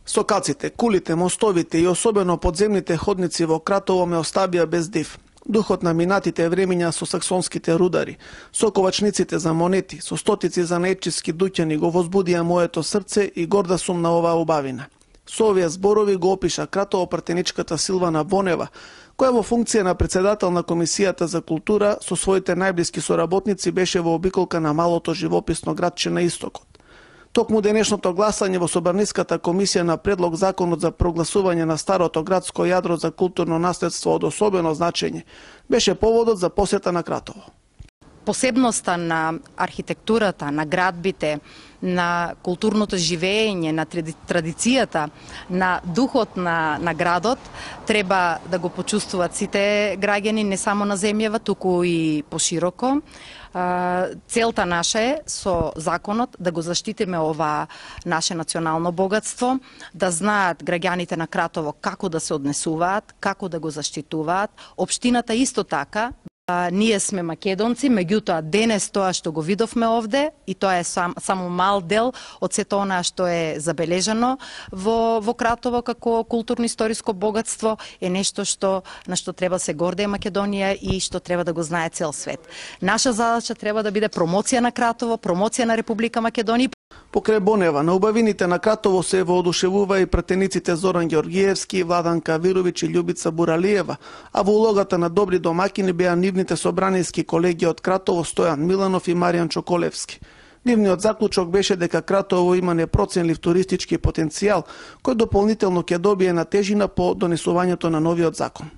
Сокаците, кулите, мостовите и особено подземните ходници во Кратово ме оставија без див. Духот на минатите времиња со саксонските рудари, со ковачниците за монети, со стотици за наечиски дуќани го возбудија моето срце и горда сум на оваа убавина. Со овие зборови го опиша Кратово партеничката Силвана Бонева, која во функција на председател на Комисијата за култура со своите најблиски соработници беше во обиколка на малото живописно градче на истокот. Токму денешното гласање во Собраниската комисија на предлог законот за прогласување на старото градско јадро за културно наследство од особено значење беше поводот за посета на Кратово. Посебноста на архитектурата, на градбите, на културното живење, на традицијата, на духот на градот, треба да го почувствуваат сите граѓани, не само на земјава, туку и пошироко. Целта наша е со законот да го заштитиме ова наше национално богатство, да знаат граѓаните на Кратово како да се однесуваат, како да го заштитуваат. Општината исто така. Ние сме македонци, меѓутоа денес тоа што го видовме овде, и тоа е само мал дел од сето она што е забележано во Кратово како културно-историско богатство, е нешто на што треба се гордее Македонија и што треба да го знае цел свет. Наша задача треба да биде промоција на Кратово, промоција на Република Македонија. Покрај Бонева, на убавините на Кратово се воодушевува и пратениците Зоран Ѓоргиевски, Владанка Вировиќ и Љубица Буралиева, а во улогата на добри домакини беа нивните собраниски колеги од Кратово Стојан Миланов и Маријан Чоколевски. Нивниот заклучок беше дека Кратово има непроценлив туристички потенцијал, кој дополнително ќе добие на тежина по донесувањето на новиот закон.